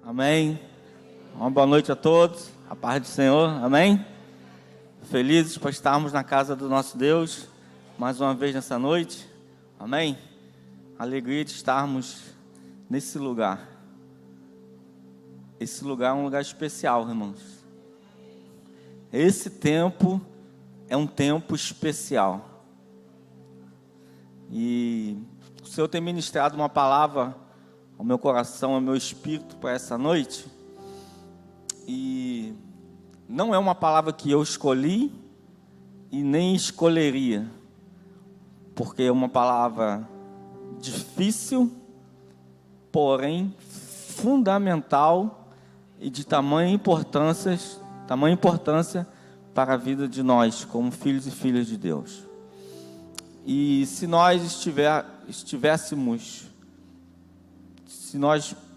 Amém. Uma boa noite a todos. A paz do Senhor. Amém. Felizes por estarmos na casa do nosso Deus mais uma vez nessa noite. Amém. Alegria de estarmos nesse lugar. Esse lugar é um lugar especial, irmãos. Esse tempo é um tempo especial. E o Senhor tem ministrado uma palavra ao meu coração, ao meu espírito para essa noite. E não é uma palavra que eu escolhi e nem escolheria, porque é uma palavra difícil, porém fundamental e de tamanha importância para a vida de nós, como filhos e filhas de Deus. E se nós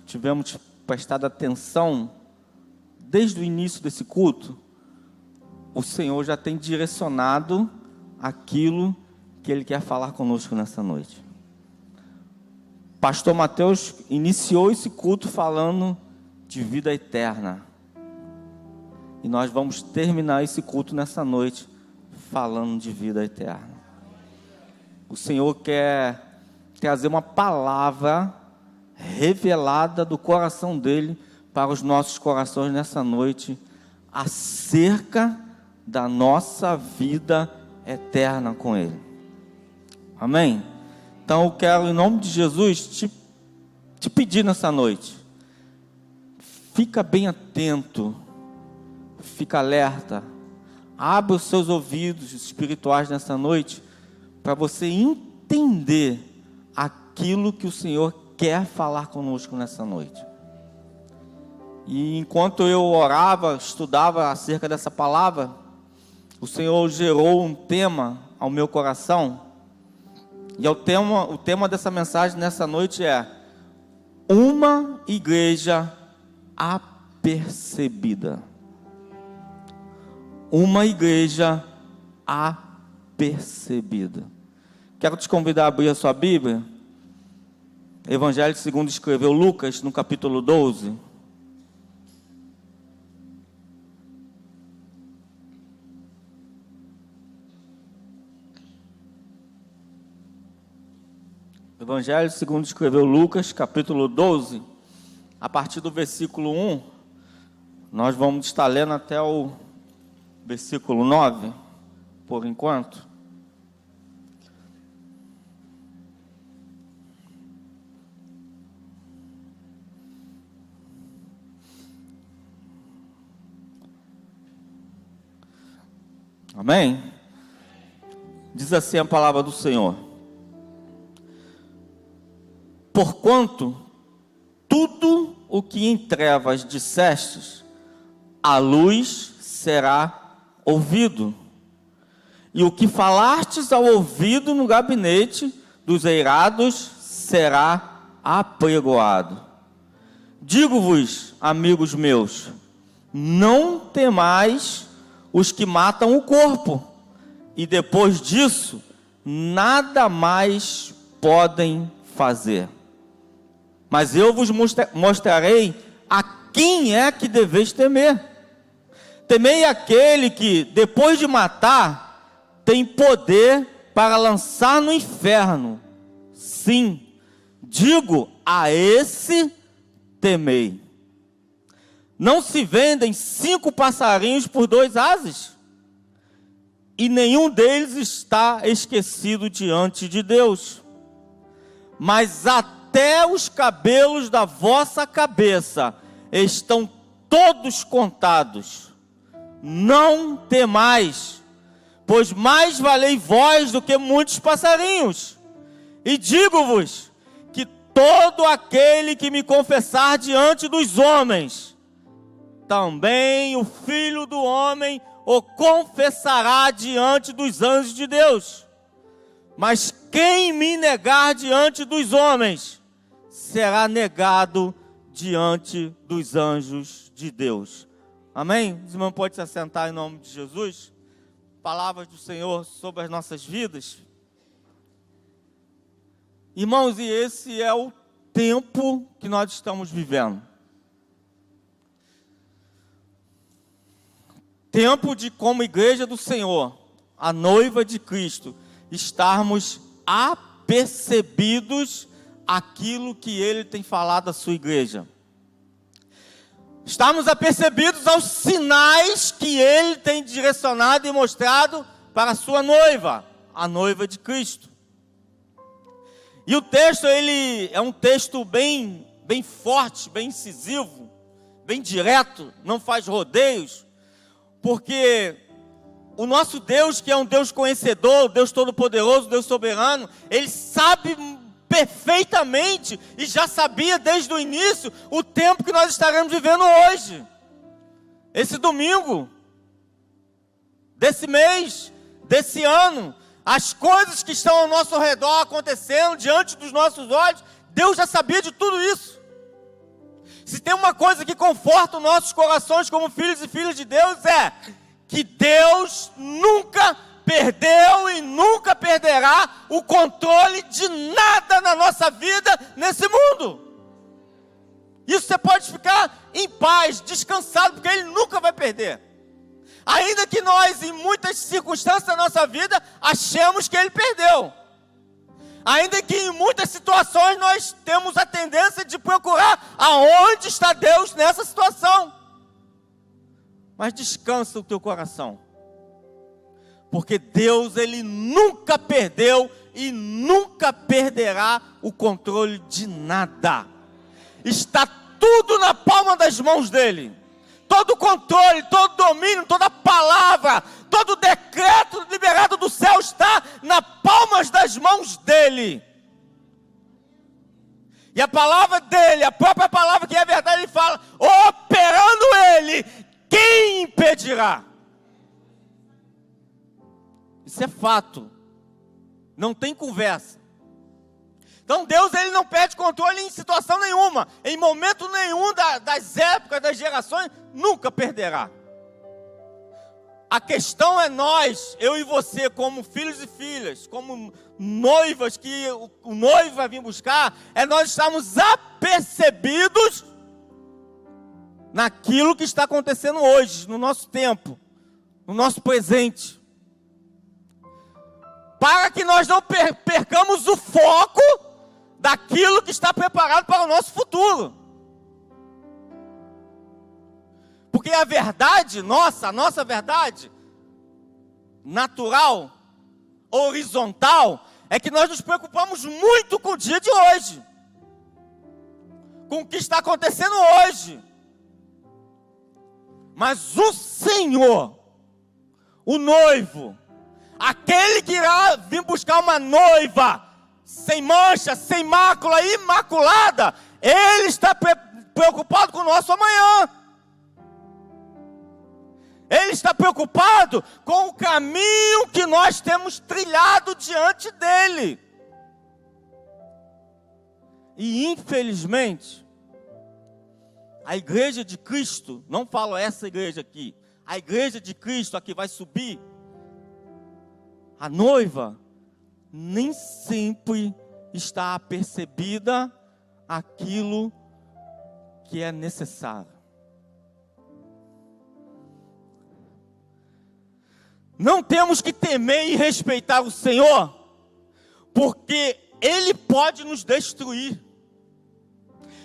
tivermos prestado atenção desde o início desse culto, o Senhor já tem direcionado aquilo que Ele quer falar conosco nessa noite. Pastor Mateus iniciou esse culto falando de vida eterna. E nós vamos terminar esse culto nessa noite falando de vida eterna. O Senhor quer trazer uma palavra revelada do coração dEle para os nossos corações nessa noite, acerca da nossa vida eterna com Ele. Amém? Então eu quero, em nome de Jesus, te pedir nessa noite, fica bem atento, fica alerta, abre os seus ouvidos espirituais nessa noite, para você entender aquilo que o Senhor quer falar conosco nessa noite. E enquanto eu orava, estudava acerca dessa palavra, o Senhor gerou um tema ao meu coração. E o tema dessa mensagem nessa noite é: uma igreja apercebida. Uma igreja apercebida. Quero te convidar a abrir a sua Bíblia. Evangelho segundo escreveu Lucas, no capítulo 12. Evangelho segundo escreveu Lucas, capítulo 12, a partir do versículo 1, nós vamos estar lendo até o versículo 9, por enquanto. Amém? Diz assim a palavra do Senhor: porquanto tudo o que em trevas dissestes, à luz será ouvido, e o que falastes ao ouvido no gabinete dos eirados será apregoado. Digo-vos, amigos meus, não temais os que matam o corpo, e depois disso nada mais podem fazer. Mas eu vos mostrarei a quem é que deveis temer. Temei aquele que, depois de matar, tem poder para lançar no inferno. Sim, digo, a esse temei. Não se vendem 5 passarinhos por 2 ases? E nenhum deles está esquecido diante de Deus. Mas até os cabelos da vossa cabeça estão todos contados. Não temais, pois mais valei vós do que muitos passarinhos. E digo-vos que todo aquele que me confessar diante dos homens, também o Filho do Homem o confessará diante dos anjos de Deus. Mas quem me negar diante dos homens, será negado diante dos anjos de Deus. Amém? Os irmãos podem se assentar em nome de Jesus. Palavras do Senhor sobre as nossas vidas. Irmãos, e esse é o tempo que nós estamos vivendo. tempo de, como igreja do Senhor, a noiva de Cristo, estarmos apercebidos aquilo que Ele tem falado à sua igreja. Estarmos apercebidos aos sinais que Ele tem direcionado e mostrado para a sua noiva, a noiva de Cristo. E o texto, ele é um texto bem forte, bem incisivo, bem direto, não faz rodeios, porque o nosso Deus, que é um Deus conhecedor, Deus todo-poderoso, Deus soberano, Ele sabe perfeitamente e já sabia desde o início o tempo que nós estaremos vivendo hoje, esse domingo, desse mês, desse ano, as coisas que estão ao nosso redor acontecendo diante dos nossos olhos, Deus já sabia de tudo isso. Se tem uma coisa que conforta os nossos corações como filhos e filhas de Deus, é que Deus nunca perdeu e nunca perderá o controle de nada na nossa vida nesse mundo. Isso você pode ficar em paz, descansado, porque Ele nunca vai perder. Ainda que nós, em muitas circunstâncias da nossa vida, achemos que Ele perdeu. Ainda que em muitas situações nós temos a tendência de procurar aonde está Deus nessa situação. Mas descansa o teu coração. Porque Deus, Ele nunca perdeu e nunca perderá o controle de nada. Está tudo na palma das mãos dEle. Todo o controle, todo o domínio, toda palavra, todo o decreto liberado do céu está nas palmas das mãos dEle. E a palavra dEle, a própria palavra que é verdade, Ele fala, operando Ele, quem impedirá? Isso é fato. Não tem conversa. Então Deus, Ele não perde controle em situação nenhuma. Em momento nenhum das épocas, das gerações, nunca perderá. A questão é nós, eu e você, como filhos e filhas, como noivas que o noivo vai vir buscar, é nós estarmos apercebidos naquilo que está acontecendo hoje, no nosso tempo, no nosso presente. Para que nós não percamos o foco daquilo que está preparado para o nosso futuro. Porque a verdade nossa, a nossa verdade natural, horizontal, é que nós nos preocupamos muito com o dia de hoje, com o que está acontecendo hoje. Mas o Senhor, o noivo, aquele que irá vir buscar uma noiva sem mancha, sem mácula, imaculada, Ele está preocupado com o nosso amanhã. Ele está preocupado com o caminho que nós temos trilhado diante dEle. E infelizmente, a igreja de Cristo, não falo essa igreja aqui, a igreja de Cristo, a que vai subir, a noiva, nem sempre está apercebida aquilo que é necessário. Não temos que temer e respeitar o Senhor, porque Ele pode nos destruir.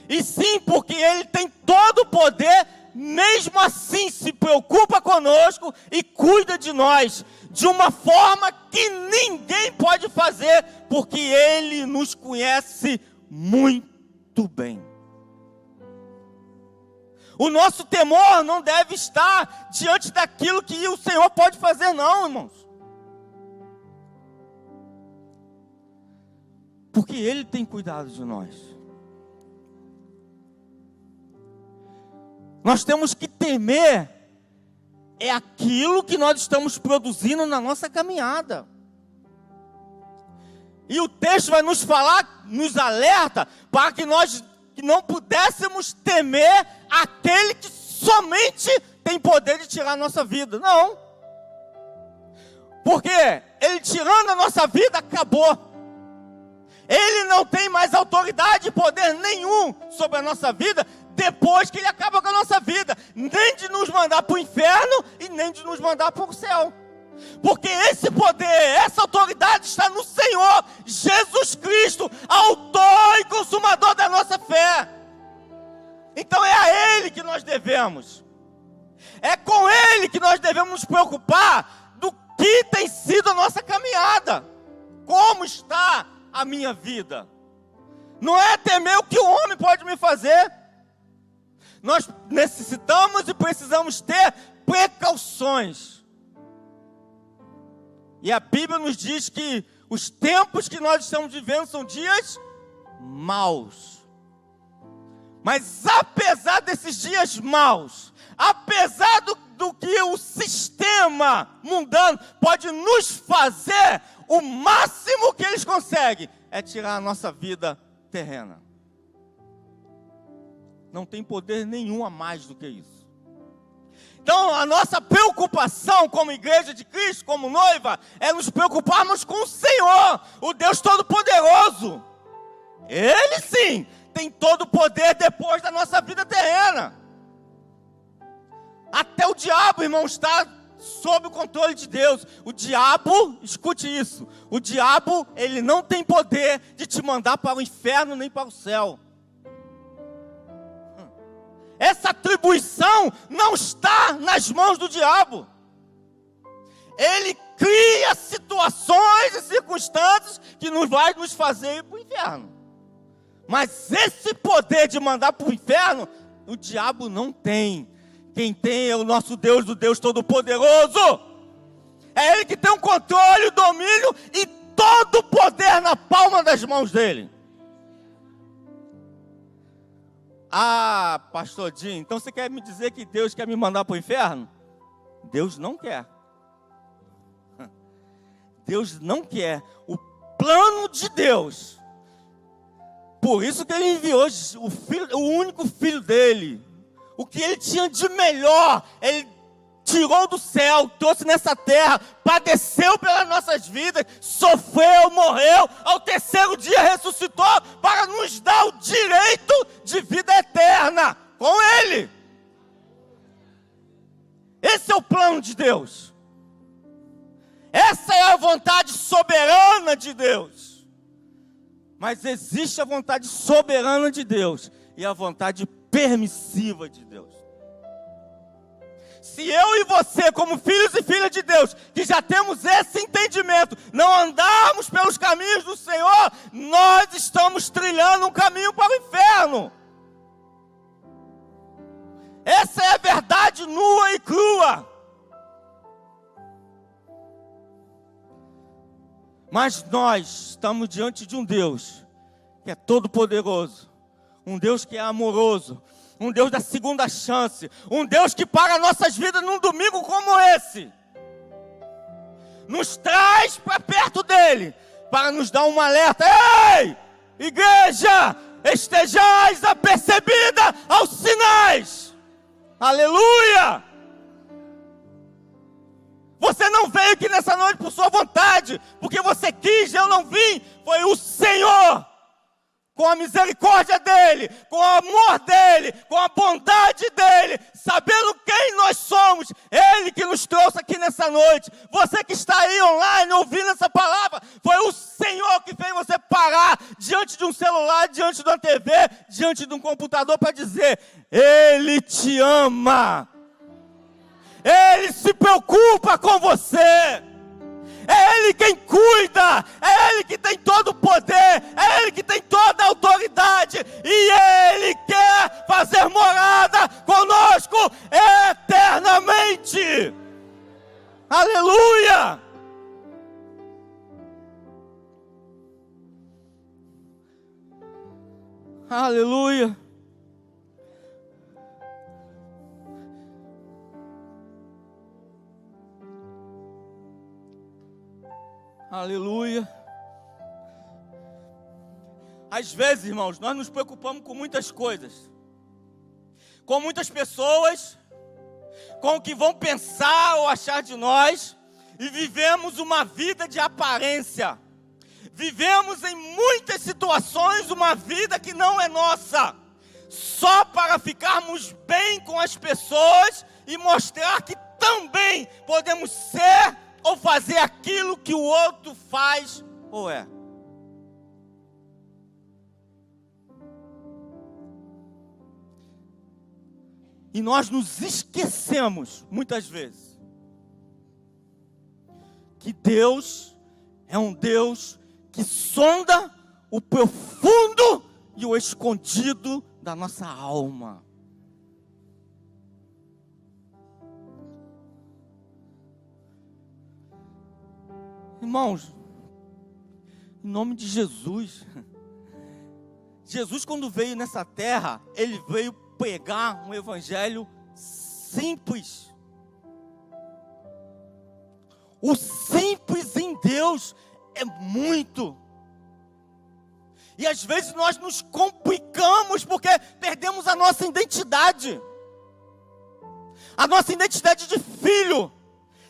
E sim, porque Ele tem todo o poder, mesmo assim se preocupa conosco e cuida de nós, de uma forma que ninguém pode fazer, porque Ele nos conhece muito bem. O nosso temor não deve estar diante daquilo que o Senhor pode fazer, não, irmãos. Porque Ele tem cuidado de nós. Nós temos que temer é aquilo que nós estamos produzindo na nossa caminhada. E o texto vai nos falar, nos alerta, para que nós não pudéssemos temer aquele que somente tem poder de tirar a nossa vida. Não. Porque Ele tirando a nossa vida, acabou. Ele não tem mais autoridade e poder nenhum sobre a nossa vida, depois que Ele acaba com a nossa vida, nem de nos mandar para o inferno e nem tem de nos mandar para o céu. Porque esse poder, essa autoridade está no Senhor Jesus Cristo, autor e consumador da nossa fé. Então é a Ele que nós devemos. É com Ele que nós devemos nos preocupar do que tem sido a nossa caminhada. Como está a minha vida? Não é temer o que o homem pode me fazer. Nós necessitamos e precisamos ter precauções. E a Bíblia nos diz que os tempos que nós estamos vivendo são dias maus. Mas apesar desses dias maus, apesar do que o sistema mundano pode nos fazer, o máximo que eles conseguem é tirar a nossa vida terrena. Não tem poder nenhum a mais do que isso. Então, a nossa preocupação como igreja de Cristo, como noiva, é nos preocuparmos com o Senhor, o Deus Todo-Poderoso. Ele sim tem todo o poder depois da nossa vida terrena. Até o diabo, irmão, está sob o controle de Deus. O diabo, escute isso, o diabo, ele não tem poder de te mandar para o inferno nem para o céu. Essa atribuição não está nas mãos do diabo. Ele cria situações e circunstâncias que vai nos fazer ir para o inferno. Mas esse poder de mandar para o inferno, o diabo não tem. Quem tem é o nosso Deus, o Deus Todo-Poderoso. É Ele que tem o controle, o domínio e todo o poder na palma das mãos dele. Ah, pastor Dinho, então você quer me dizer que Deus quer me mandar para o inferno? Deus não quer. Deus não quer. O plano de Deus. Por isso que Ele enviou o único filho dele. O que Ele tinha de melhor, Ele tirou do céu, trouxe nessa terra, padeceu pelas nossas vidas, sofreu, morreu, ao terceiro dia ressuscitou para nos dar o direito de vida eterna com Ele. Esse é o plano de Deus. Essa é a vontade soberana de Deus. Mas existe a vontade soberana de Deus e a vontade permissiva de Deus. Se eu e você, como filhos e filhas de Deus, que já temos esse entendimento, não andarmos pelos caminhos do Senhor, nós estamos trilhando um caminho para o inferno. Essa é a verdade nua e crua. Mas nós estamos diante de um Deus que é todo poderoso, um Deus que é amoroso, um Deus da segunda chance, um Deus que para nossas vidas num domingo como esse, nos traz para perto dele, para nos dar um alerta. Ei, igreja, estejais apercebida aos sinais. Aleluia! Você não veio aqui nessa noite por sua vontade, porque você quis, eu não vim. Foi o Senhor, com a misericórdia dEle, com o amor dEle, com a bondade dEle, sabendo quem nós somos, Ele que nos trouxe aqui nessa noite. Você que está aí online ouvindo essa palavra, foi o Senhor que fez você parar diante de um celular, diante de uma TV, diante de um computador para dizer: Ele te ama. Ele se preocupa com você. É Ele quem cuida. É Ele que tem todo o poder. É Ele que tem toda a autoridade. E Ele quer fazer morada conosco eternamente. Aleluia! Aleluia! Aleluia. Às vezes, irmãos, nós nos preocupamos com muitas coisas, com muitas pessoas, com o que vão pensar ou achar de nós, e vivemos uma vida de aparência. Vivemos em muitas situações uma vida que não é nossa, só para ficarmos bem com as pessoas e mostrar que também podemos ser ou fazer aquilo que o outro faz ou é. E nós nos esquecemos, muitas vezes, que Deus é um Deus que sonda o profundo e o escondido da nossa alma. Irmãos, em nome de Jesus, Jesus, quando veio nessa terra, ele veio pregar um evangelho simples. O simples em Deus é muito. E às vezes nós nos complicamos porque perdemos a nossa identidade. A nossa identidade de filho,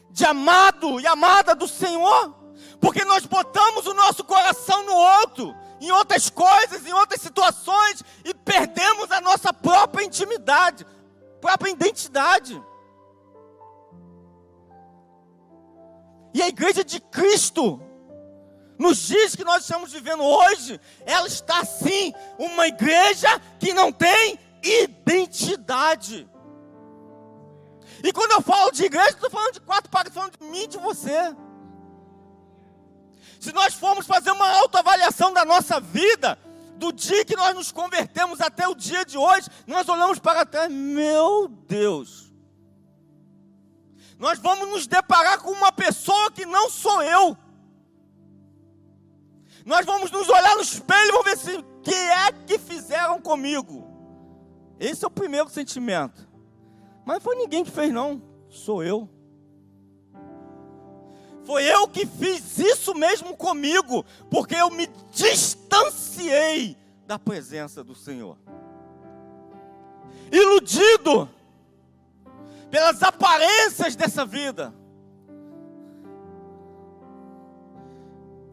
de amado e amada do Senhor. Porque nós botamos o nosso coração no outro, em outras coisas, em outras situações, e perdemos a nossa própria intimidade, própria identidade. E a igreja de Cristo, nos dias que nós estamos vivendo hoje, ela está sim, uma igreja que não tem identidade. E quando eu falo de igreja, estou falando de quatro paredes, falando de mim e de você. Se nós formos fazer uma autoavaliação da nossa vida, do dia que nós nos convertemos até o dia de hoje, nós olhamos para trás, meu Deus, nós vamos nos deparar com uma pessoa que não sou eu. Nós vamos nos olhar no espelho e vamos ver se o que é que fizeram comigo. Esse é o primeiro sentimento. Mas não foi ninguém que fez não, sou eu. Foi eu que fiz isso mesmo comigo, porque eu me distanciei da presença do Senhor. Iludido pelas aparências dessa vida.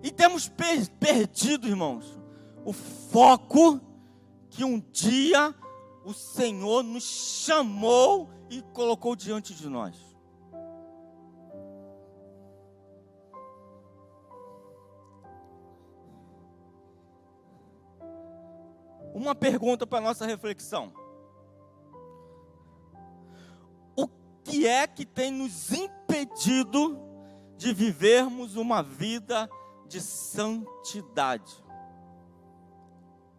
E temos perdido, irmãos, o foco que um dia o Senhor nos chamou e colocou diante de nós. Uma pergunta para a nossa reflexão. O que é que tem nos impedido de vivermos uma vida de santidade?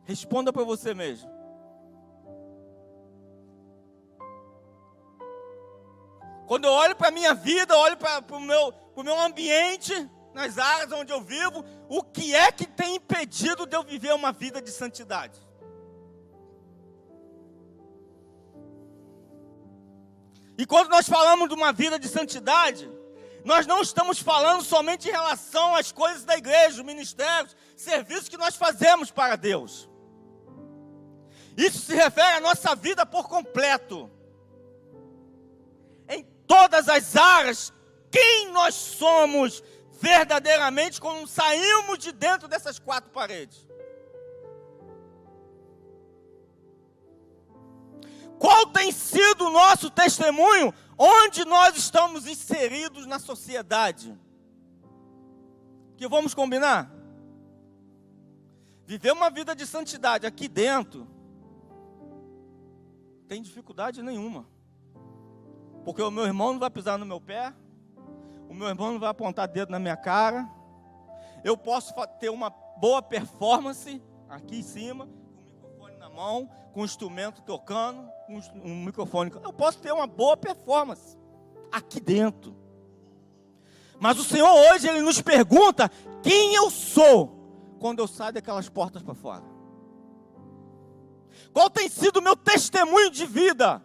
Responda para você mesmo. Quando eu olho para a minha vida, olho para o meu ambiente, nas áreas onde eu vivo, o que é que tem impedido de eu viver uma vida de santidade? E quando nós falamos de uma vida de santidade, nós não estamos falando somente em relação às coisas da igreja, os ministérios, serviços que nós fazemos para Deus. Isso se refere à nossa vida por completo. Em todas as áreas, quem nós somos verdadeiramente quando saímos de dentro dessas quatro paredes. Qual tem sido o nosso testemunho onde nós estamos inseridos na sociedade? Que vamos combinar? Viver uma vida de santidade aqui dentro tem dificuldade nenhuma. Porque o meu irmão não vai pisar no meu pé, o meu irmão não vai apontar dedo na minha cara. Eu posso ter uma boa performance aqui em cima, com o microfone na mão, com o instrumento tocando, com um microfone. Eu posso ter uma boa performance aqui dentro. Mas o Senhor hoje, Ele nos pergunta quem eu sou quando eu saio daquelas portas para fora. Qual tem sido o meu testemunho de vida?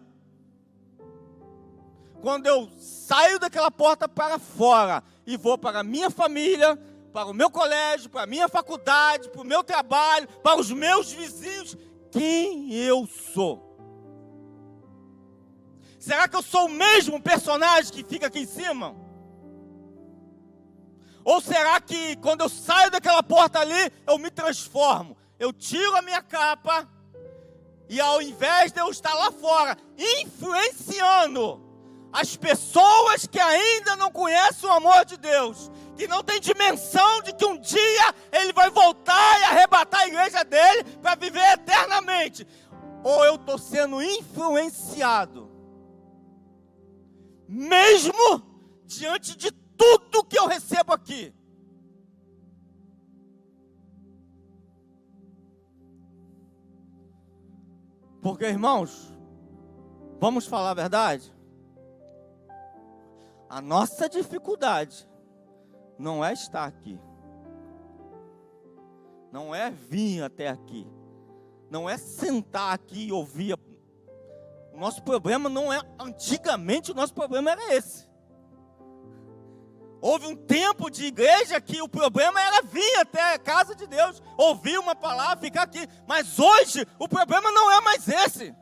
Quando eu saio daquela porta para fora e vou para a minha família, para o meu colégio, para a minha faculdade, para o meu trabalho, para os meus vizinhos, quem eu sou? Será que eu sou o mesmo personagem que fica aqui em cima? Ou será que quando eu saio daquela porta ali, eu me transformo? Eu tiro a minha capa e ao invés de eu estar lá fora, influenciando as pessoas que ainda não conhecem o amor de Deus, que não tem dimensão de que um dia Ele vai voltar e arrebatar a igreja dele para viver eternamente. Ou eu estou sendo influenciado, mesmo diante de tudo que eu recebo aqui. Porque, irmãos, vamos falar a verdade? A nossa dificuldade não é estar aqui, não é vir até aqui, não é sentar aqui e ouvir. O nosso problema não é, antigamente o nosso problema era esse. Houve um tempo de igreja que o problema era vir até a casa de Deus, ouvir uma palavra, ficar aqui. Mas hoje o problema não é mais esse.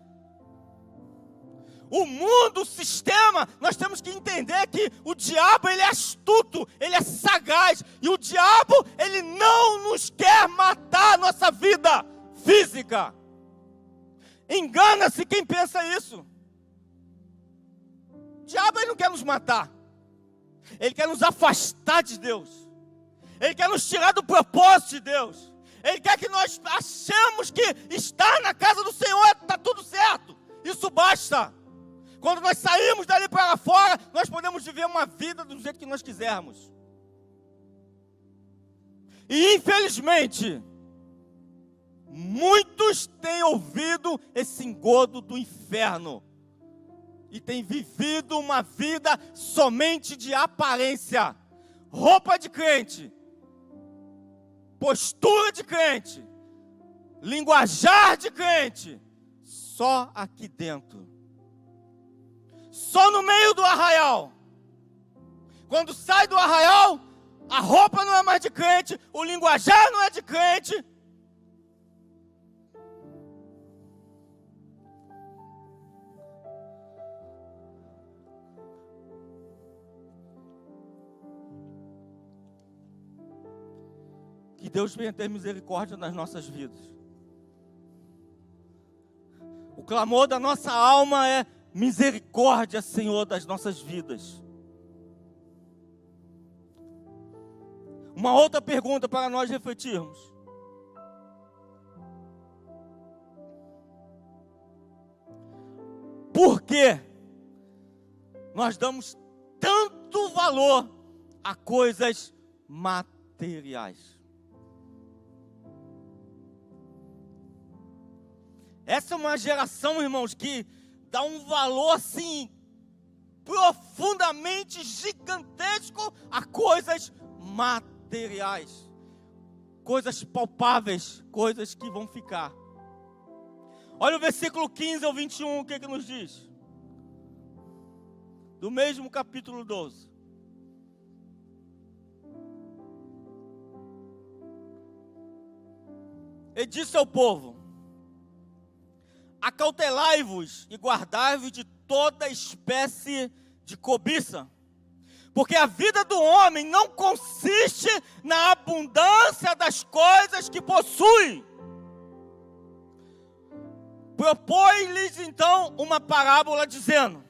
O mundo, o sistema, nós temos que entender que o diabo, ele é astuto, ele é sagaz. E o diabo, ele não nos quer matar a nossa vida física. Engana-se quem pensa isso. O diabo, ele não quer nos matar. Ele quer nos afastar de Deus. Ele quer nos tirar do propósito de Deus. Ele quer que nós achemos que estar na casa do Senhor está tudo certo. Isso basta. Quando nós saímos dali para fora, nós podemos viver uma vida do jeito que nós quisermos. E infelizmente, muitos têm ouvido esse engodo do inferno. E têm vivido uma vida somente de aparência. Roupa de crente. Postura de crente. Linguajar de crente. Só aqui dentro. Só no meio do arraial. Quando sai do arraial, a roupa não é mais de crente, o linguajar não é de crente. Que Deus venha ter misericórdia nas nossas vidas. O clamor da nossa alma é: misericórdia, Senhor, das nossas vidas. Uma outra pergunta para nós refletirmos. Por que nós damos tanto valor a coisas materiais? Essa é uma geração, irmãos, que dá um valor assim profundamente gigantesco a coisas materiais, coisas palpáveis, coisas que vão ficar. Olha o versículo 15 ao 21, o que nos diz? Do mesmo capítulo 12. Ele disse ao povo: acautelai-vos e guardai-vos de toda espécie de cobiça, porque a vida do homem não consiste na abundância das coisas que possui. Propõe-lhes então uma parábola dizendo: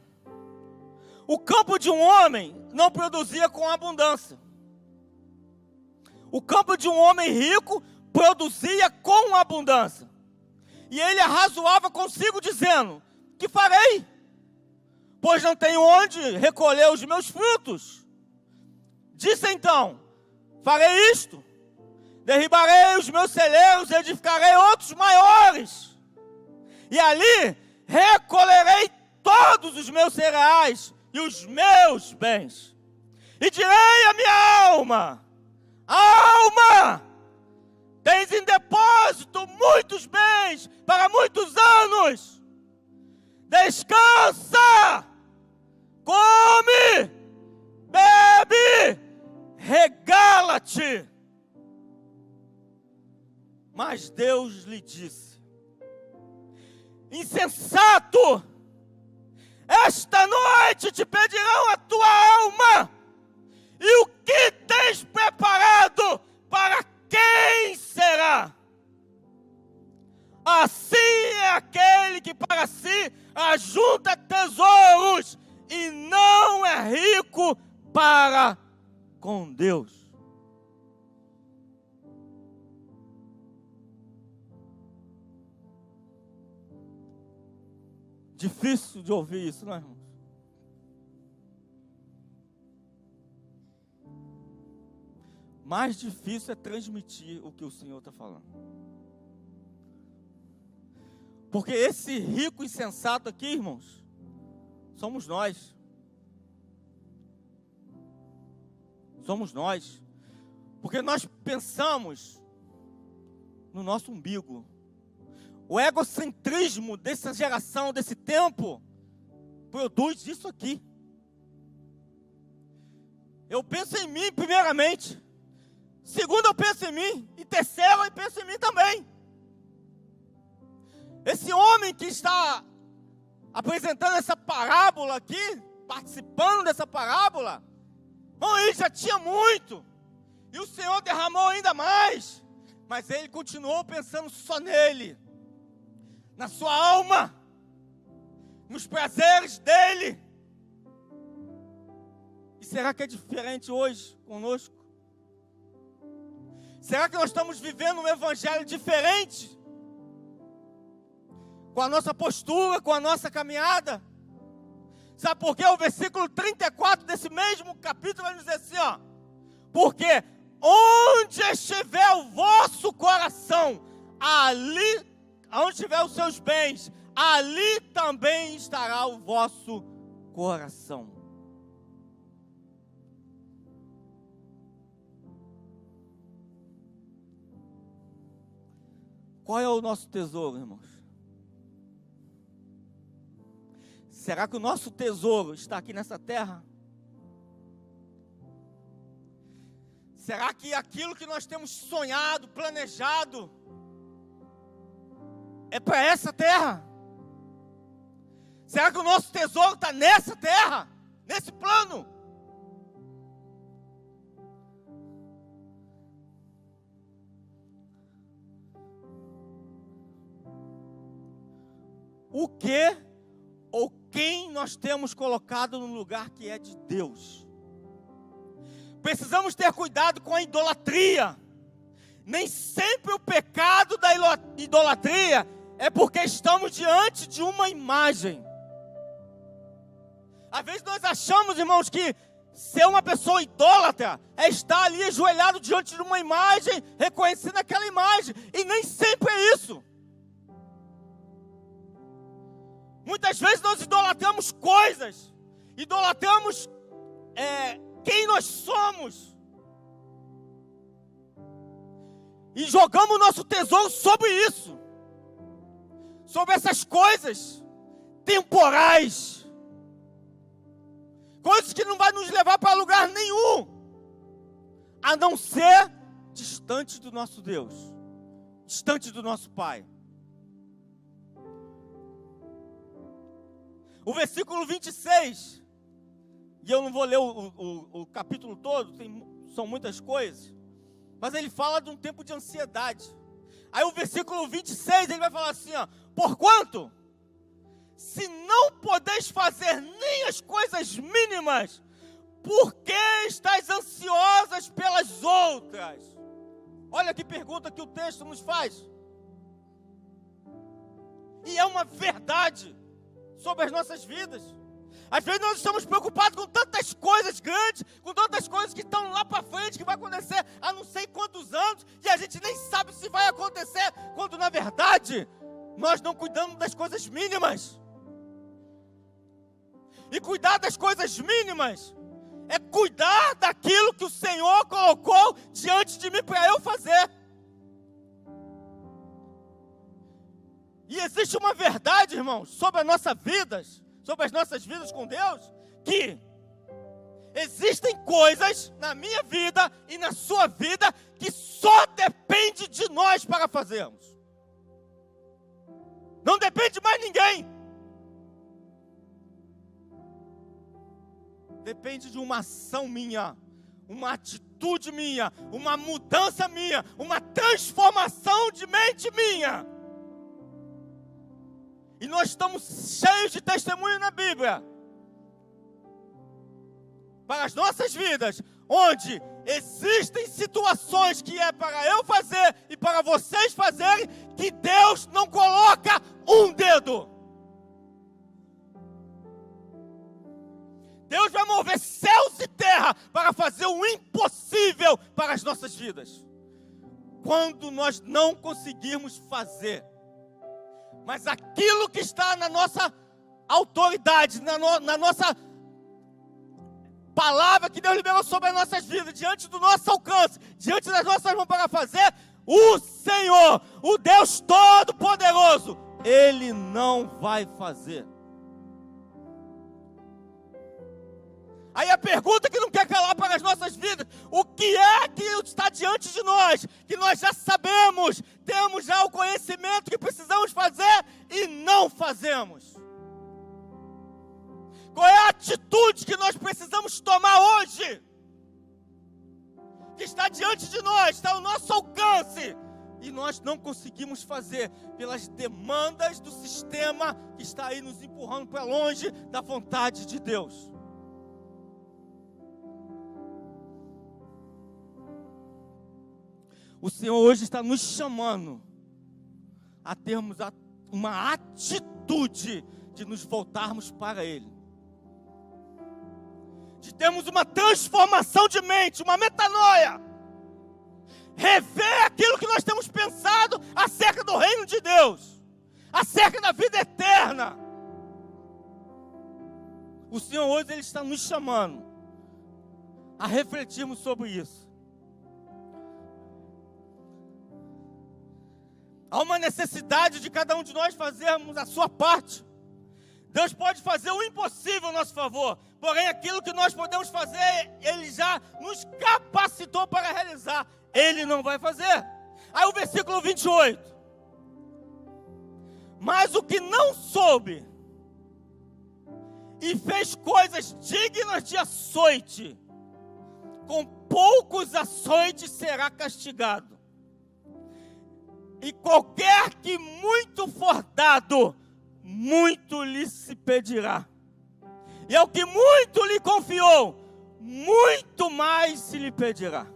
o campo de um homem não produzia com abundância. O campo de um homem rico produzia com abundância. E ele arrazoava consigo dizendo: que farei? Pois não tenho onde recolher os meus frutos. Disse então: farei isto: derribarei os meus celeiros e edificarei outros maiores. E ali recolherei todos os meus cereais e os meus bens. E direi à minha alma: alma, tens em depósito muitos bens para muitos anos. Descansa, come, bebe, regala-te. Mas Deus lhe disse: insensato, esta noite te pedirão a tua alma, e o que tens preparado, para quem será? Assim é aquele que para si ajunta tesouros e não é rico para com Deus. Difícil de ouvir isso, não é, irmãos? Mais difícil é transmitir o que o Senhor está falando. Porque esse rico insensato aqui, irmãos, somos nós. Somos nós. Porque nós pensamos no nosso umbigo. O egocentrismo dessa geração, desse tempo, produz isso aqui. Eu penso em mim primeiramente. Segundo, eu penso em mim. E terceiro, eu penso em mim também. Esse homem que está apresentando essa parábola aqui, participando dessa parábola, bom, ele já tinha muito. E o Senhor derramou ainda mais. Mas ele continuou pensando só nele. Na sua alma. Nos prazeres dele. E será que é diferente hoje conosco? Será que nós estamos vivendo um evangelho diferente? Com a nossa postura, com a nossa caminhada? Sabe por quê? O versículo 34 desse mesmo capítulo vai dizer assim, ó. Porque onde estiver o vosso coração, ali, onde estiver os seus bens, ali também estará o vosso coração. Qual é o nosso tesouro, irmãos? Será que o nosso tesouro está aqui nessa terra? Será que aquilo que nós temos sonhado, planejado, é para essa terra? Será que o nosso tesouro está nessa terra? Nesse plano? O que ou quem nós temos colocado no lugar que é de Deus? Precisamos ter cuidado com a idolatria. Nem sempre o pecado da idolatria é porque estamos diante de uma imagem. Às vezes nós achamos, irmãos, que ser uma pessoa idólatra é estar ali ajoelhado diante de uma imagem, reconhecendo aquela imagem. E nem sempre é isso. Muitas vezes nós idolatramos coisas, idolatramos quem nós somos, e jogamos o nosso tesouro sobre isso, sobre essas coisas temporais, coisas que não vão nos levar para lugar nenhum, a não ser distante do nosso Deus, distante do nosso Pai. O versículo 26, e eu não vou ler o capítulo todo, são muitas coisas, mas ele fala de um tempo de ansiedade. Aí o versículo 26, ele vai falar assim, ó, porquanto, se não podeis fazer nem as coisas mínimas, por que estáis ansiosas pelas outras? Olha que pergunta que o texto nos faz. E é uma verdade sobre as nossas vidas. Às vezes nós estamos preocupados com tantas coisas grandes, com tantas coisas que estão lá para frente, que vai acontecer há não sei quantos anos, e a gente nem sabe se vai acontecer, quando na verdade nós não cuidamos das coisas mínimas. E cuidar das coisas mínimas é cuidar daquilo que o Senhor colocou diante de mim para eu fazer. E existe uma verdade, irmãos, sobre as nossas vidas com Deus, que existem coisas na minha vida e na sua vida que só depende de nós para fazermos. Não depende de mais ninguém. Depende de uma ação minha, uma atitude minha, uma mudança minha, uma transformação de mente minha. E nós estamos cheios de testemunho na Bíblia para as nossas vidas, onde existem situações que é para eu fazer e para vocês fazerem, que Deus não coloca um dedo. Deus vai mover céus e terra para fazer o impossível para as nossas vidas. Quando nós não conseguirmos fazer, mas aquilo que está na nossa autoridade, na nossa palavra que Deus liberou sobre as nossas vidas, diante do nosso alcance, diante das nossas mãos para fazer, o Senhor, o Deus Todo-Poderoso, Ele não vai fazer. Aí a pergunta que não quer calar para as nossas vidas: o que é que está diante de nós, que nós já sabemos, temos já o conhecimento que precisamos fazer e não fazemos? Qual é a atitude que nós precisamos tomar hoje? Que está diante de nós, está ao nosso alcance, e nós não conseguimos fazer pelas demandas do sistema que está aí nos empurrando para longe da vontade de Deus. O Senhor hoje está nos chamando a termos uma atitude de nos voltarmos para Ele, de termos uma transformação de mente, uma metanoia, rever aquilo que nós temos pensado acerca do reino de Deus, acerca da vida eterna. O Senhor hoje Ele está nos chamando a refletirmos sobre isso. Há uma necessidade de cada um de nós fazermos a sua parte. Deus pode fazer o impossível a nosso favor, porém aquilo que nós podemos fazer, Ele já nos capacitou para realizar. Ele não vai fazer. Aí o versículo 28. Mas o que não soube e fez coisas dignas de açoite, com poucos açoites será castigado. E qualquer que muito for dado, muito lhe se pedirá. E ao que muito lhe confiou, muito mais se lhe pedirá.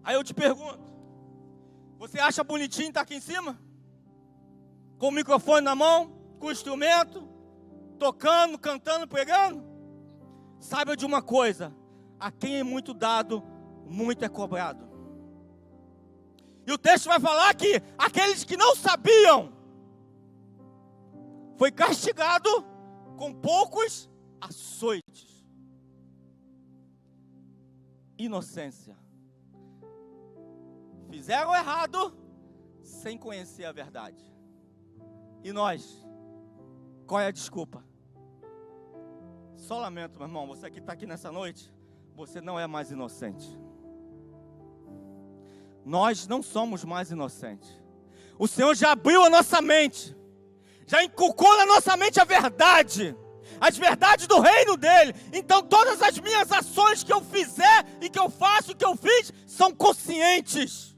Aí eu te pergunto, você acha bonitinho estar aqui em cima? Com o microfone na mão, com o instrumento, tocando, cantando, pregando? Saiba de uma coisa: a quem é muito dado, muito é cobrado. E o texto vai falar que aqueles que não sabiam foi castigado com poucos açoites. Inocência. Fizeram errado sem conhecer a verdade. E nós? Qual é a desculpa? Só lamento, meu irmão, você que está aqui nessa noite, você não é mais inocente. Nós não somos mais inocentes. O Senhor já abriu a nossa mente, já inculcou na nossa mente a verdade, as verdades do reino dele. Então todas as minhas ações que eu fizer e que eu faço, que eu fiz, são conscientes.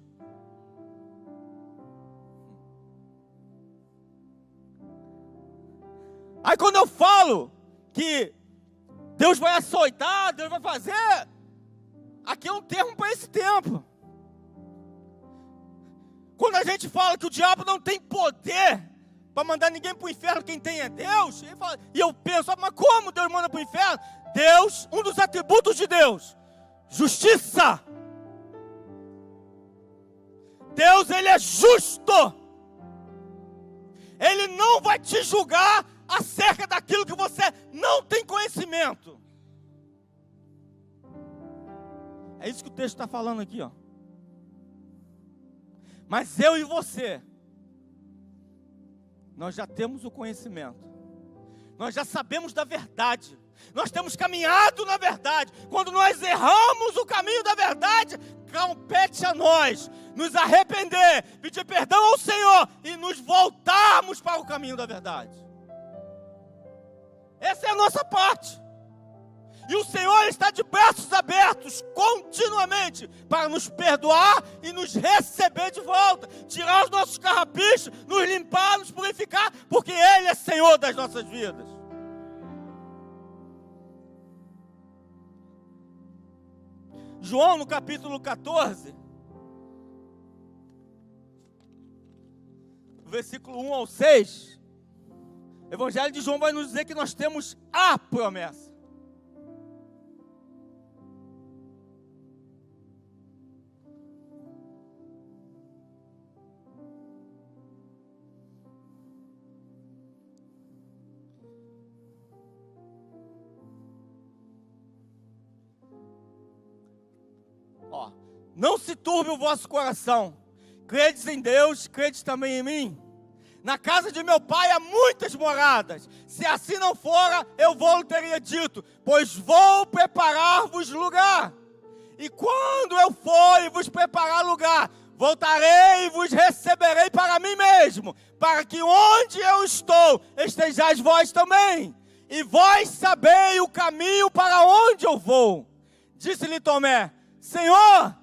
Aí quando eu falo que Deus vai açoitar, Deus vai fazer, aqui é um termo para esse tempo. Quando a gente fala que o diabo não tem poder para mandar ninguém para o inferno, quem tem é Deus, e eu penso, mas como Deus manda para o inferno? Deus, um dos atributos de Deus, justiça. Deus, Ele é justo. Ele não vai te julgar acerca daquilo que você não tem conhecimento. É isso que o texto está falando aqui, ó. Mas eu e você, nós já temos o conhecimento. Nós já sabemos da verdade. Nós temos caminhado na verdade. Quando nós erramos o caminho da verdade, compete a nós nos arrepender, pedir perdão ao Senhor e nos voltarmos para o caminho da verdade. Essa é a nossa parte. E o Senhor está de braços abertos continuamente para nos perdoar e nos receber de volta, tirar os nossos carrapichos, nos limpar, nos purificar, porque Ele é Senhor. Senhor das nossas vidas. João, no capítulo 14, versículo 1 ao 6, o Evangelho de João vai nos dizer que nós temos a promessa. Não se turbe o vosso coração. Credes em Deus, credes também em mim. Na casa de meu pai há muitas moradas. Se assim não fora, eu vou-lhe teria dito, pois vou preparar-vos lugar. E quando eu for e vos preparar lugar, voltarei e vos receberei para mim mesmo, para que onde eu estou, estejais vós também. E vós sabei o caminho para onde eu vou. Disse-lhe Tomé, Senhor,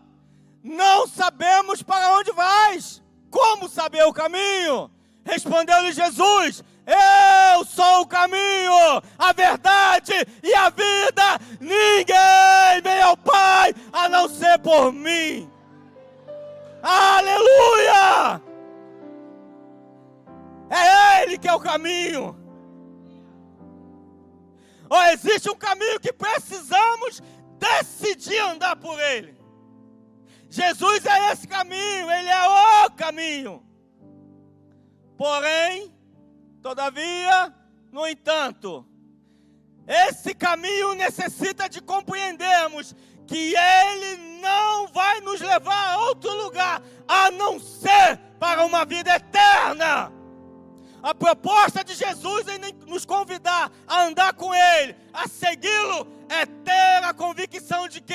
não sabemos para onde vais. Como saber o caminho? Respondeu-lhe Jesus, eu sou o caminho, a verdade e a vida. Ninguém vem ao Pai a não ser por mim. Aleluia! É Ele que é o caminho. Existe um caminho que precisamos decidir andar por Ele. Jesus é esse caminho, Ele é o caminho. Porém, todavia, no entanto, esse caminho necessita de compreendermos que Ele não vai nos levar a outro lugar, a não ser para uma vida eterna. A proposta de Jesus em nos convidar a andar com Ele, a segui-lo, é ter a convicção de que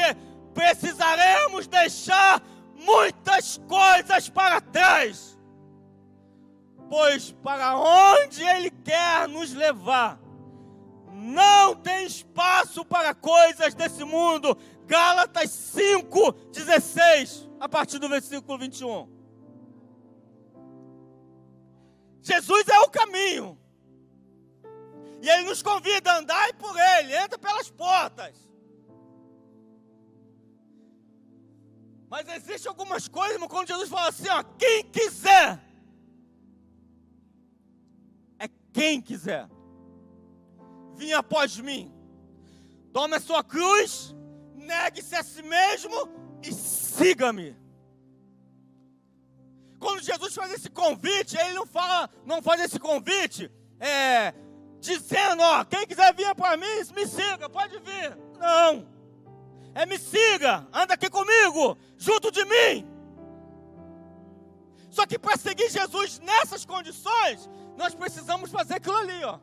precisaremos deixar muitas coisas para trás. Pois para onde Ele quer nos levar, não tem espaço para coisas desse mundo. Gálatas 5:16, a partir do versículo 21. Jesus é o caminho. E Ele nos convida a andar por Ele, entra pelas portas. Mas existem algumas coisas, irmão, quando Jesus fala assim, ó, quem quiser. É quem quiser. Vim após mim. Tome a sua cruz, negue-se a si mesmo e siga-me. Quando Jesus faz esse convite, Ele não faz esse convite dizendo, ó, quem quiser vir para mim, me siga, pode vir. Não. Me siga, anda aqui comigo, junto de mim. Só que para seguir Jesus nessas condições, nós precisamos fazer aquilo ali, ó.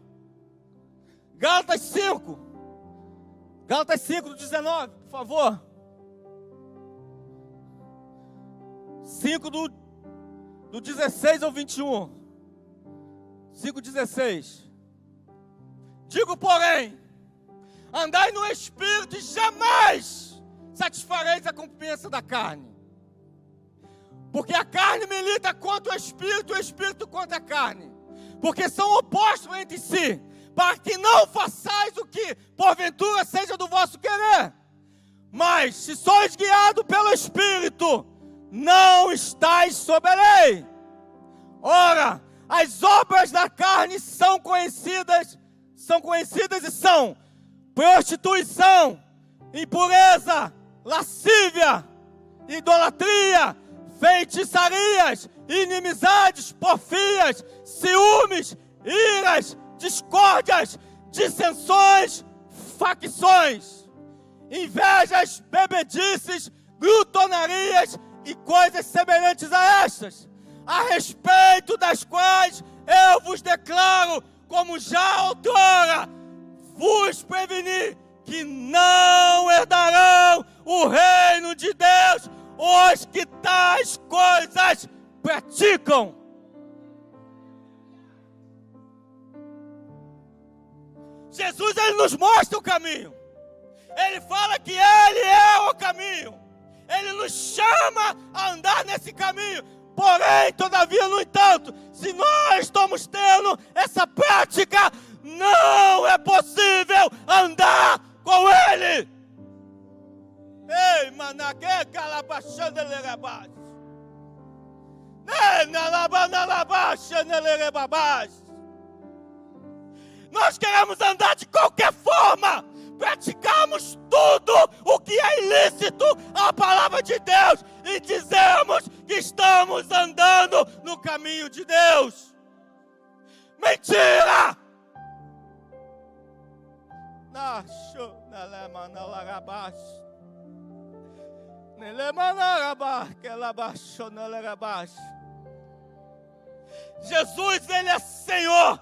Gálatas 5:19, por favor. 5 do 16 ao 21. 5:16. Digo, porém, andai no Espírito e jamais satisfareis a concupiscência da carne. Porque a carne milita contra o Espírito e o Espírito contra a carne. Porque são opostos entre si, para que não façais o que porventura seja do vosso querer. Mas se sois guiados pelo Espírito, não estáis sob a lei. Ora, as obras da carne são conhecidas e são prostituição, impureza, lascívia, idolatria, feitiçarias, inimizades, porfias, ciúmes, iras, discórdias, dissensões, facções, invejas, bebedices, glutonarias e coisas semelhantes a estas, a respeito das quais eu vos declaro, como já outrora vos preveni, que não herdarão o reino de Deus os que tais coisas praticam. Jesus, Ele nos mostra o caminho. Ele fala que Ele é o caminho. Ele nos chama a andar nesse caminho. Porém, todavia, no entanto, se nós estamos tendo essa prática, não é possível andar com Ele. Ei, manague calabachando elerebás. Nós queremos andar de qualquer forma. Praticamos tudo o que é ilícito à palavra de Deus e dizemos que estamos andando no caminho de Deus. Mentira! Jesus, Ele é Senhor.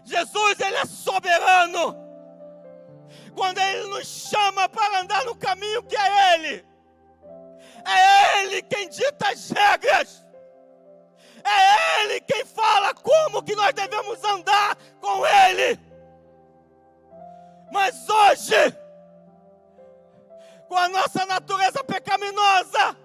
Jesus, Ele é soberano. Quando Ele nos chama para andar no caminho que é Ele, é Ele quem dita as regras. É Ele quem fala como que nós devemos andar com Ele. Mas hoje, com a nossa natureza pecaminosa,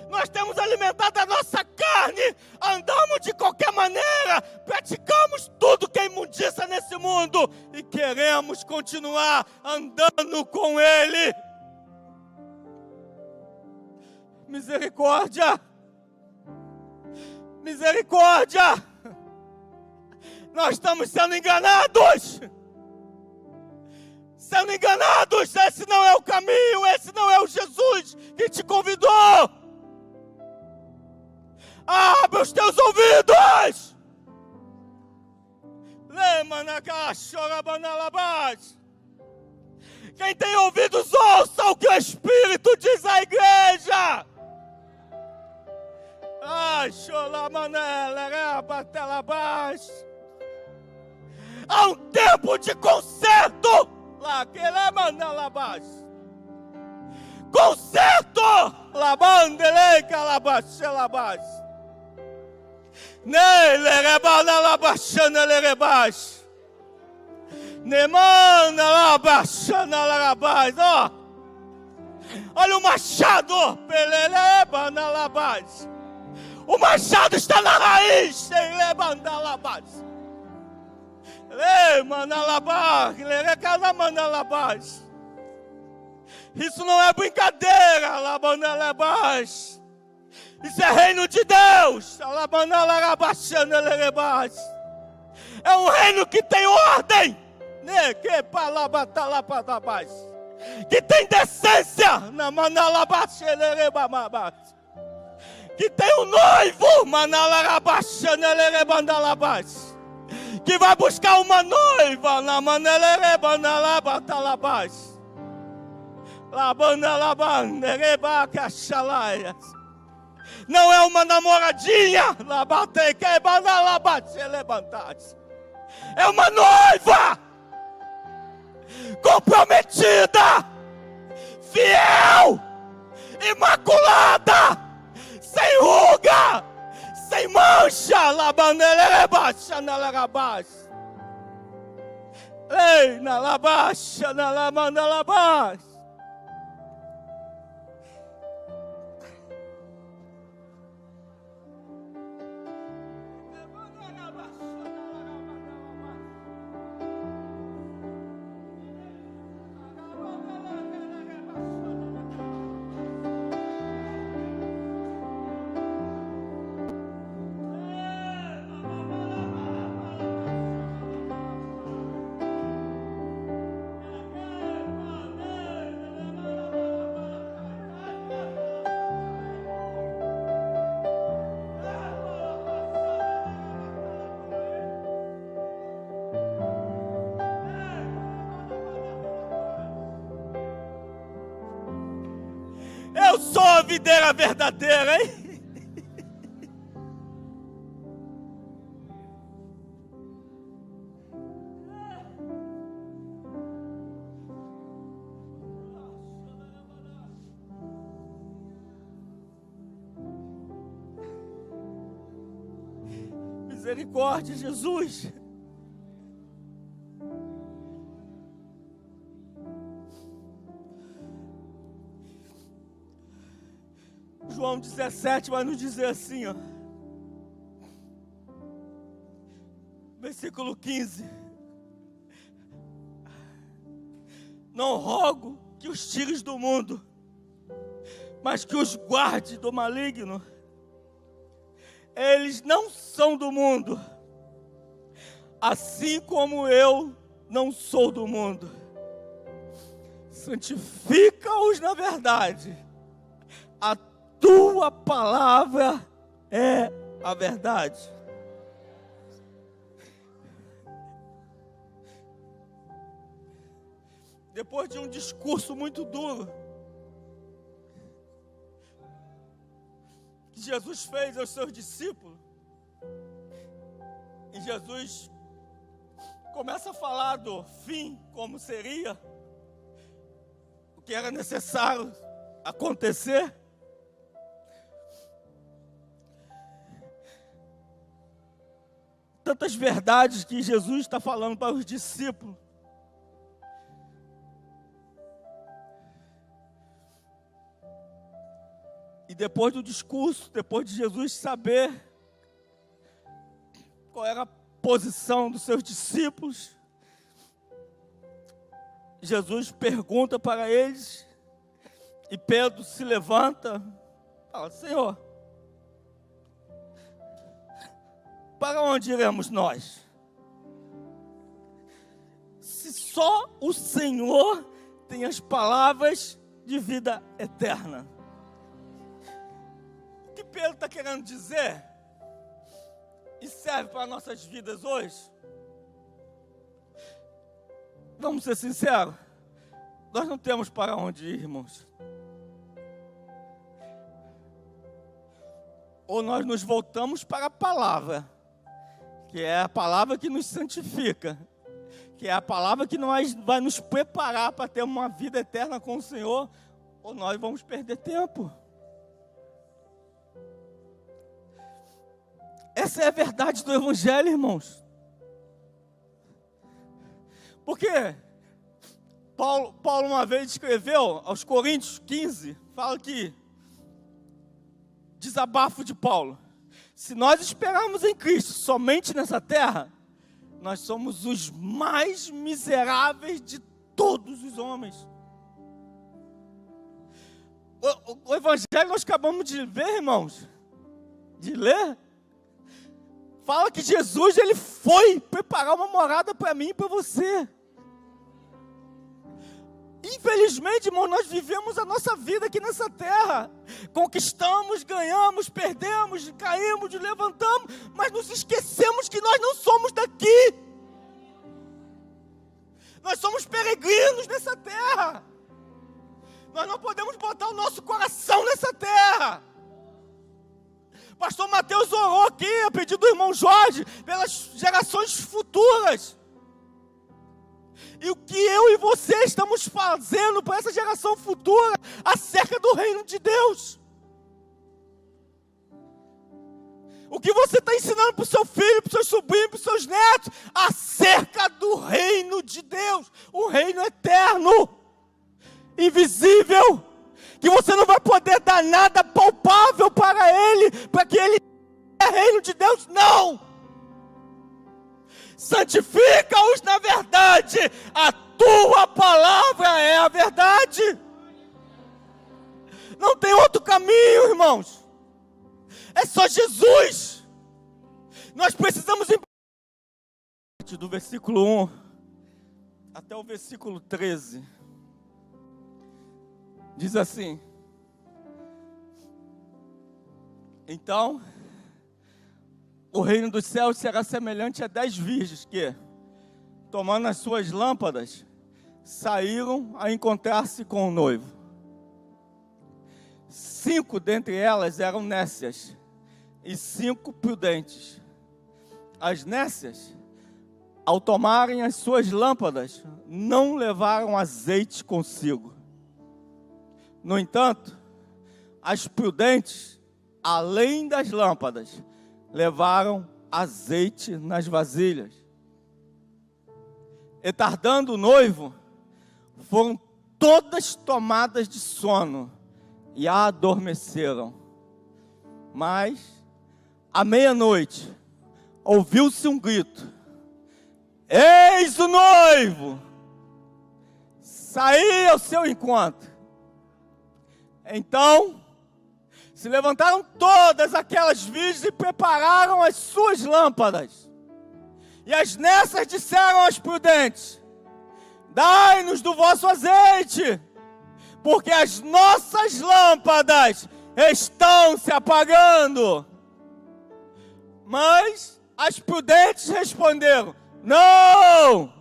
nós temos alimentado a nossa carne, andamos de qualquer maneira, praticamos tudo que é imundícia nesse mundo e queremos continuar andando com Ele. Misericórdia! Misericórdia! Nós estamos sendo enganados! Sendo enganados! Esse não é o caminho, esse não é o Jesus que te convidou! Abra os teus ouvidos! Quem tem ouvidos, ouça o que o Espírito diz à igreja! Há um tempo de conserto! Conserto! Labandele calabaxelabas. Nele rebana labaxana lerebas. Nemana labaxana larabas. Ó! Olha o machado! Peleleba na labas. O machado está na raiz! Lebanda labas. Isso não é brincadeira, isso é reino de Deus. É um reino que tem ordem, que tem decência, que tem um noivo, que vai buscar uma noiva na maneleba na labatalabas. Não é uma namoradinha, é uma noiva comprometida, fiel, imaculada, sem ruga, sem mancha. Ei, na labaxa, na lamanda labas. Eu sou a videira verdadeira, hein? Misericórdia, Jesus. João João 17 vai nos dizer assim, ó. Versículo 15. Não rogo que os tires do mundo, mas que os guarde do maligno. Eles não são do mundo, assim como eu não sou do mundo. Santifica-os na verdade. A tua palavra é a verdade. Depois de um discurso muito duro que Jesus fez aos seus discípulos, e Jesus começa a falar do fim, como seria, o que era necessário acontecer. Tantas verdades que Jesus está falando para os discípulos. E depois do discurso, depois de Jesus saber qual era a posição dos seus discípulos, Jesus pergunta para eles, e Pedro se levanta, fala: Senhor, para onde iremos nós? Se só o Senhor tem as palavras de vida eterna. O que Pedro está querendo dizer, e serve para nossas vidas hoje? Vamos ser sinceros, nós não temos para onde ir, irmãos. Ou nós nos voltamos para a palavra, que é a palavra que nos santifica, que é a palavra que vai nos preparar para ter uma vida eterna com o Senhor, ou nós vamos perder tempo. Essa é a verdade do Evangelho, irmãos. Porque Paulo uma vez escreveu aos Coríntios 15, fala que, desabafo de Paulo: se nós esperarmos em Cristo somente nessa terra, nós somos os mais miseráveis de todos os homens. O Evangelho nós acabamos de ver, irmãos, de ler, fala que Jesus, ele foi preparar uma morada para mim e para você. Infelizmente, irmão, nós vivemos a nossa vida aqui nessa terra. Conquistamos, ganhamos, perdemos, caímos, levantamos, mas nos esquecemos que nós não somos daqui. Nós somos peregrinos nessa terra. Nós não podemos botar o nosso coração nessa terra. Pastor Mateus orou aqui, a pedido do irmão Jorge, pelas gerações futuras. E o que eu e você estamos fazendo para essa geração futura acerca do reino de Deus? O que você está ensinando para o seu filho, para os seus sobrinhos, para os seus netos acerca do reino de Deus? O reino eterno, invisível, que você não vai poder dar nada palpável para ele, para que ele é reino de Deus, não! Santifica-os na verdade, a tua palavra é a verdade. Não tem outro caminho, irmãos. É só Jesus. Nós precisamos, do versículo 1 até o versículo 13, diz assim: então, o reino dos céus será semelhante a 10 virgens que, tomando as suas lâmpadas, saíram a encontrar-se com o noivo. 5 dentre elas eram nécias e 5 prudentes. As nécias, ao tomarem as suas lâmpadas, não levaram azeite consigo. No entanto, as prudentes, além das lâmpadas, levaram azeite nas vasilhas. E tardando o noivo, foram todas tomadas de sono e adormeceram. Mas, à meia-noite, ouviu-se um grito: eis o noivo! Saí ao seu encontro. Então, se levantaram todas aquelas virgens e prepararam as suas lâmpadas. E as nessas disseram aos prudentes: dai-nos do vosso azeite, porque as nossas lâmpadas estão se apagando. Mas as prudentes responderam: não,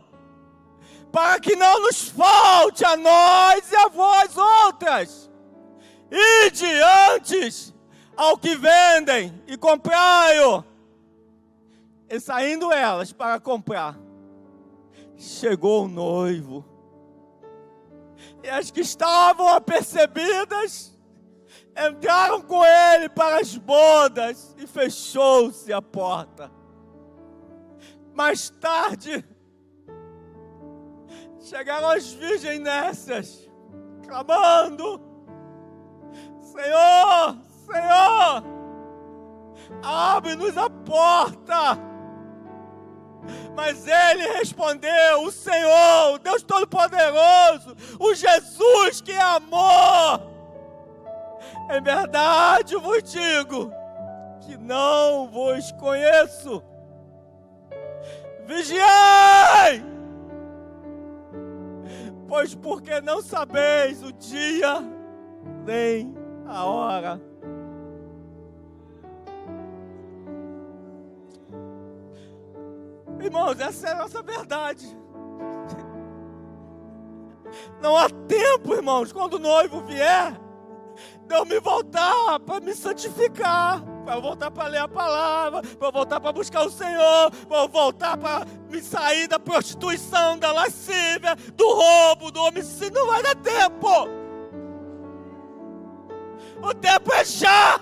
para que não nos falte a nós e a vós outras. Ide antes ao que vendem e comprai-o. E saindo elas para comprar, chegou o noivo. E as que estavam apercebidas entraram com ele para as bodas e fechou-se a porta. Mais tarde, chegaram as virgens nécias, clamando: Senhor, Senhor, abre-nos a porta. Mas ele respondeu: o Senhor, o Deus Todo-Poderoso, o Jesus que é amor, em verdade vos digo que não vos conheço. Vigiai, pois porque não sabeis o dia nem a hora. Irmãos, essa é a nossa verdade. Não há tempo, irmãos, quando o noivo vier, de eu me voltar para me santificar, para eu voltar para ler a palavra, para eu voltar para buscar o Senhor, para eu voltar para me sair da prostituição, da lascívia, do roubo, do homicídio. Não vai dar tempo. O tempo é já.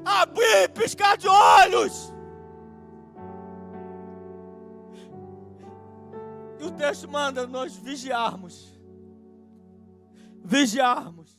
Abrir e piscar de olhos. E o texto manda nós vigiarmos. Vigiarmos.